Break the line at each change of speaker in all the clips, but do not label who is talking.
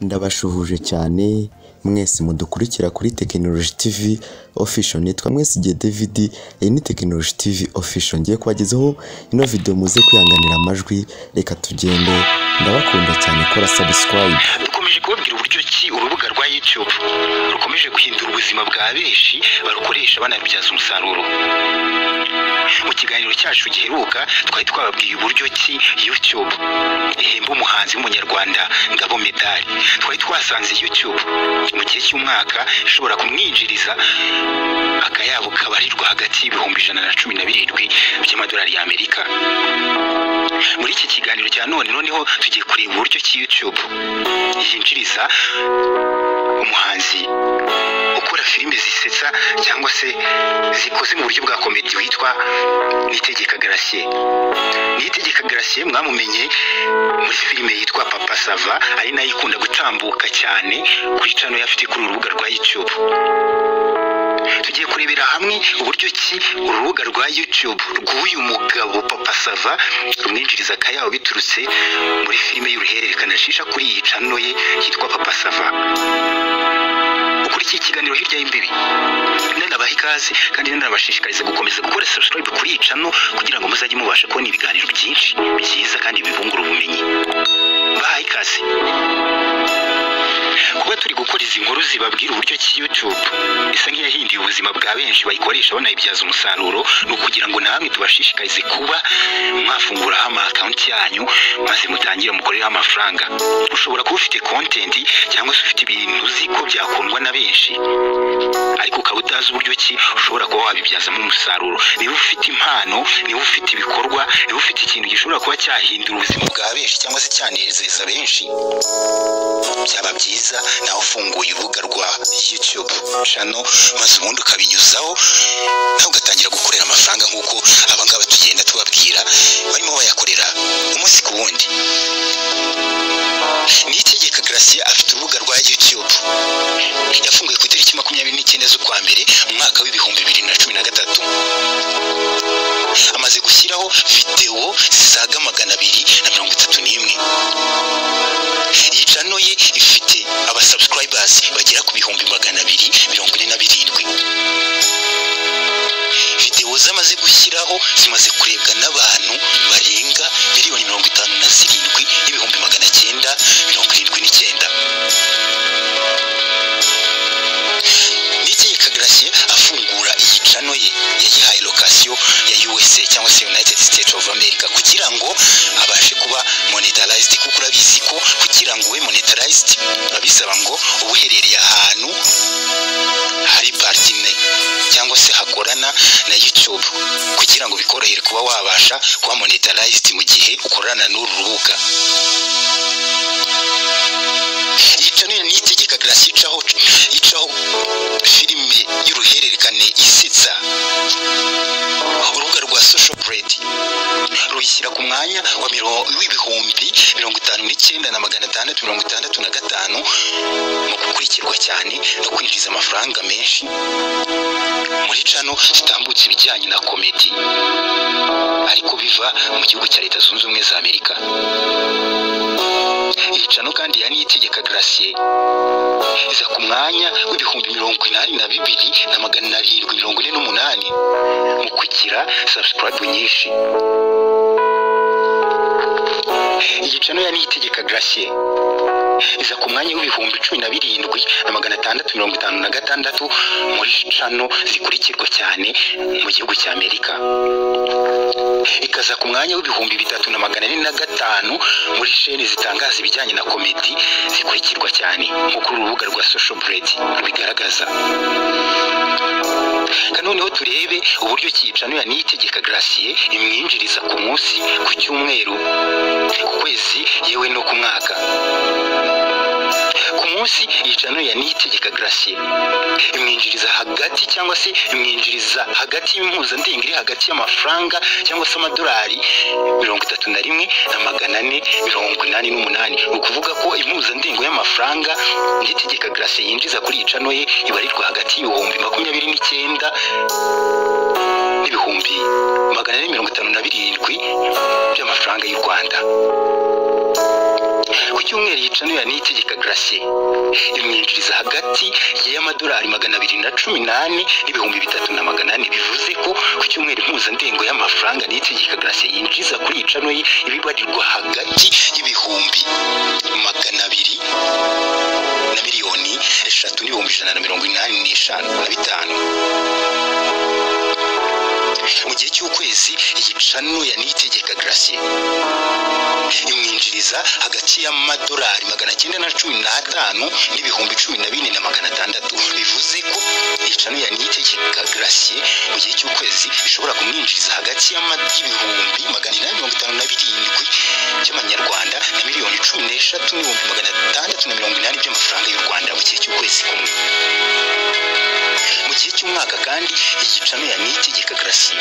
Ndabashuhuje cyane mwese mudukurikira kuri Technology TV Official. Nitwa Mwesigye David, iyi ni Technology TV Official. Ngiye kubagezaho ino video muze kwihanganira amajwi, reka tugende. Ndabakunda cyane, kora subscribe.
Dukomeje kubabwira uburyo ki urubuga rwa YouTube rukomeje guhindura ubuzima bwa benshi barukoresha banabyaza umusaruro. Mu kiganiro cyacu giheruka twari twababwiye uburyo ki YouTube ihemba umuhanzi w'umunyarwanda Ngabo Medali. Twari twasanze YouTube mu gihe cy'umwaka ishobora kumwinjiriza akayabo kabarirwa hagati y'ibihumbi 117 by'amadolari y'Amerika. Muri iki kiganiro cya noneho tugiye kureba uburyo ki YouTube yinjiriza umuhanzi ukora filime zisetsa cyangwa se zikoze mu buryo bwa comedy witwa Niyitegeka Gratien. Niyitegeka Gratien mwamumenye muri filime yitwa Papa Sava, ari nayo ikunda gutambuka cyane kuri channel yafite kuri urubuga rwa YouTube. Tugiye kurebera hamwe uburyo ki urubuga rwa YouTube rw'uyu mugabo Papa Sava rumwinjiriza akayabo biturutse muri filime y'uruhererekane shisha kuri iyi channel ye yitwa Papa Sava. Kuri iki kiganiro hirya y'imbibi ndabaha ikaze kandi ndabashishikariza gukomeza gukora subscribe kuri iyi channel kugira ngo muzajye mubasha kubona ibiganiro byinshi byiza kandi bibungura ubumenyi. Baha ikaze. Kuba turi gukora izi nkuru zibabwira uburyo ki YouTube isa nk'iyahinduye ubuzima bwa benshi bayikoresha banayibyaza umusaruro, no kugira ngo namwe tubashishikarize kuba mwafungura ama account yanyu maze mutangire mukorera amafaranga. Ushobora kuba ufite content cyangwa se ufite ibintu uziko byakundwa na benshi, ariko ukaba utazi uburyo ki ushobora kuba wabibyazamo umusaruro. Niba ufite impano, niba ufite ibikorwa, niba ufite ikintu gishobora kuba cyahindura ubuzima bwa benshi cyangwa se cyanezeza benshi, byaba byiza nawe ufunguye urubuga rwa YouTube channel maze ubundi ukabinyuzaho nawe ugatangira gukorera amafaranga nk'uko abangaba tugenda tubabwira barimo bayakorera umunsi ku wundi. Niyitegeka Gratien afite urubuga rwa YouTube yafunguye ku itariki 29 z'ukwa mbere mu mwaka w'ibihumbi 2013. Amaze gushyiraho video zisaga 231. Iyi channel ye ifite aba subscribers bagera ku bihumbi 247. Video zamaze gushyiraho zimaze kurebwa n'abantu barenga miliyoni 57,979. Niyitegeka Gratien afungura iyi channel ye yayihaye location ya USA cyangwa se United States of America kugira ngo abashe kuba monetized, kuko urabizi ko kugira ngo we monetized babisaba ngo ubuherereye ahantu hari partner cyangwa se hakorana na YouTube kugira ngo bikorohere kuba wabasha kuba monetized mu gihe ukorana n'uru rubuga. Iyi channel Niyitegeka Gratien icaho filime y'uruhererekane isetsa. Urubuga rwa Social Blade ruyishyira ku mwanya wa w'ibihumbi 59,665 mu gukurikirwa cyane no kwinjiza amafaranga menshi muri channel zitambutse ibijyanye na comedy, ariko biva mu gihugu cya Leta Zunze Ubumwe za Amerika. Iyi channel kandi ya Niyitegeka Gratien iza ku mwanya w'ibihumbi 82,748 mu kugira subscribe nyinshi. Iyi channel ya Niyitegeka Gratien iza ku mwanya w'ibihumbi 17,656 muri channel zikurikirwa cyane mu gihugu cya Amerika. Ikaza ku mwanya w'ibihumbi 3,405 muri chaîne zitangaza ibijyanye na comedy zikurikirwa cyane nk'uko urubuga rwa Social Blade rubigaragaza. Noneho turebe uburyo ki channel ya Niyitegeka Gratien imwinjiriza ku munsi, ku cyumweru, ku kwezi, yewe no ku mwaka. Ku munsi iyi channel ya Niyitegeka Gratien imwinjiriza hagati cyangwa se imwinjiriza hagati y'impuzandengo iri hagati y'amafaranga cyangwa se amadolari 31,488. Ukuvuga ko impuzandengo y'amafaranga Niyitegeka Gratien yinjiza kuri iyi channel ye ibarirwa hagati y'ibihumbi 29 n'ibihumbi 457 by'amafaranga y'u Rwanda. ku cyumweru iyi channel ya Niyitegeka Gratien imwinjiriza hagati y'amadolari 218 n'ibihumbi 3,800 bivuze ko ku cyumweru impuzandengo y'amafaranga Niyitegeka Gratien yinjiza kuri iyi channel ye ibibarirwa hagati y'ibihumbi 200 na miliyoni 3,185 mu gihe cy'ukwezi iyi channel ya Niyitegeka Gratien imwinjiriza hagati y'amadolari 915 n'ibihumbi 12,600 bivuze ko iyi channel ya Niyitegeka Gratien mu gihe cy'ukwezi ishobora kumwinjiriza hagati y'ibihumbi 857 cy'amanyarwanda na miliyoni 13,680 by'amafaranga y'u Rwanda mu gihe cy'ukwezi kumwe. Mu gihe cy'umwaka kandi iyi channel ya Niyitegeka Gratien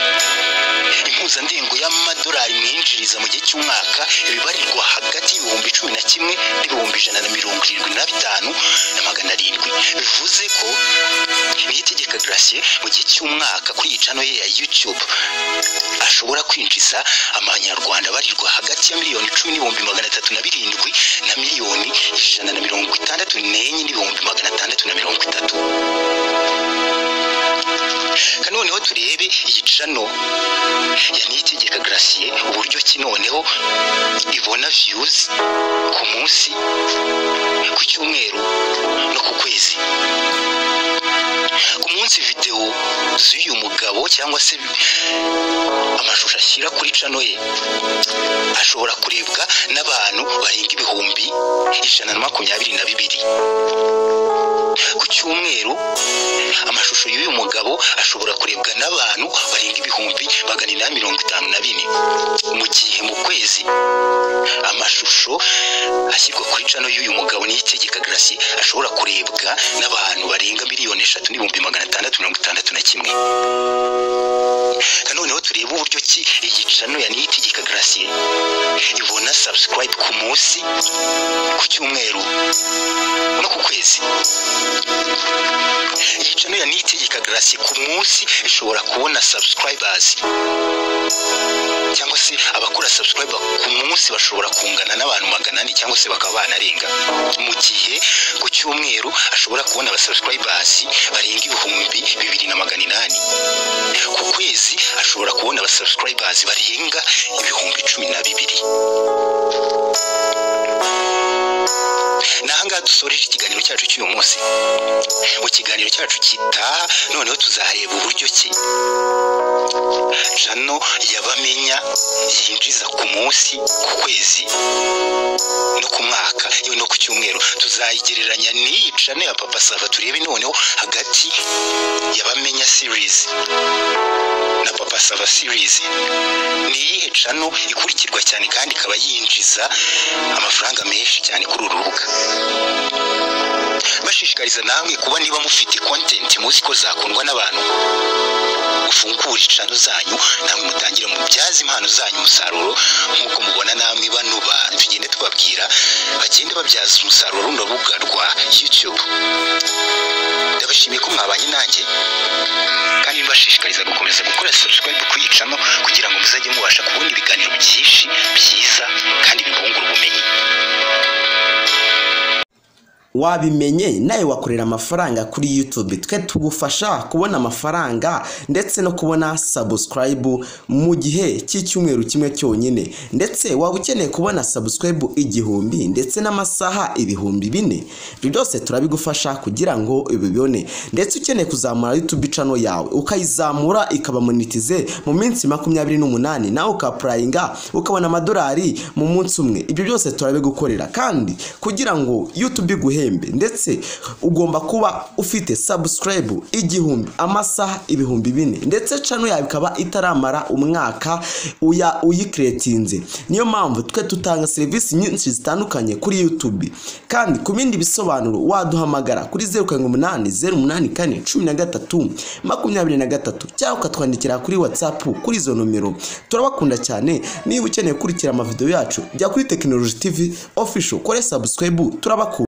impuzandengo y'amadolari mwinjiriza mu gihe cy'umwaka ibibarirwa hagati y'ibihumbi 11 n'ibihumbi 175,700 bivuze ko Niyitegeka Gratien mu gihe cy'umwaka kuri iyi channel ye ya YouTube ashobora kwinjiza amanyarwanda barirwa hagati ya miliyoni 10,307 na miliyoni 164,630. Kanoneho turebe iyi channel ya Niyitegeka Gratien uburyo ki noneho ibona views ku munsi, ku cyumweru no ku kwezi. Ku munsi video z'uyu mugabo cyangwa se amashusho ashyira kuri channel ye ashobora kurebwa n'abantu barenga ibihumbi 122. Ku cyumweru amashusho y'uyu mugabo ashobora kurebwa n'abantu barenga ibihumbi 854. Mu gihe mu kwezi amashusho ashyirwa kuri channel y'uyu mugabo Niyitegeka Gratien ashobora kurebwa n'abantu barenga miliyoni 3,661. Kanoneho turebe uburyo ki iyi channel ya Niyitegeka Gratien ibona subscribe ku munsi, ku cyumweru no ku kwezi. Iyi channel ya Niyitegeka Gratien ku munsi ishobora kubona subscribers cyangwa se abakora subscriber ku munsi bashobora kungana n'abantu 800 cyangwa se bakaba banarenga. Mu gihe ku cyumweru ashobora kubona aba subscribers barenga ibihumbi 2,800. Ku kwezi ashobora kubona aba subscribers barenga ibihumbi 12. Nahanga dusoreje ikiganiro cyacu cy'uyu munsi. Mu kiganiro cyacu kitaha noneho tuzahareba uburyo ki channel yabamenya yinjiza ku munsi, ku kwezi no ku mwaka yewe no ku cyumweru. Tuzayigereranya n'iyi channel ya Papa Sava turebe noneho hagati yabamenya series na Papa Sava series ni iyihe channel ikurikirwa cyane kandi ikaba yinjiza amafaranga menshi cyane kuri uru rubuga. Bashishikariza namwe kuba niba mufite content muzi ko zakundwa n'abantu, ufungura channel zanyu namwe mutangire mu byazi impano zanyu umusaruro nkuko mubona namwe bano bantu tugende tubabwira bagende babyaza umusaruro runo rubuga rwa YouTube. Ndabashimiye ko mwabanye nanjye kandi mbashishikariza gukomeza gukora subscribe kuri iyi channel kugira ngo muzajye mubasha kubona ibiganiro byinshi byiza kandi bibungura ubumenyi.
Wabimenye nawe wakorera amafaranga kuri YouTube, twe tugufasha kubona amafaranga ndetse no kubona subscribe mu gihe cy'icyumweru kimwe cyonyine, ndetse waba ukeneye kubona subscribe 1000 ndetse n'amasaha 4,000. Byose turabigufasha kugira ngo ubibone, ndetse ukeneye kuzamura YouTube channel yawe ukayizamura ikaba monetize mu minsi 28 nawe ukaprayinga ukabona amadolari mu munsi umwe. Ibyo byose turabigukorera kandi kugira ngo YouTube iguhe ndetse ugomba kuba ufite subscribe 1000 amasaha 4,000 ndetse channel yawe ikaba itaramara umwaka uyicreatinze. Niyo mpamvu twe tutanga service nyinshi zitandukanye kuri YouTube, kandi ku bindi bisobanuro waduhamagara kuri 088041323 cyangwa ukatwandikira kuri WhatsApp kuri izo nomero. Turabakunda cyane. Niba ukeneye kurikira ama video yacu jya kuri Technology TV Official kore subscribe. Turabakunda.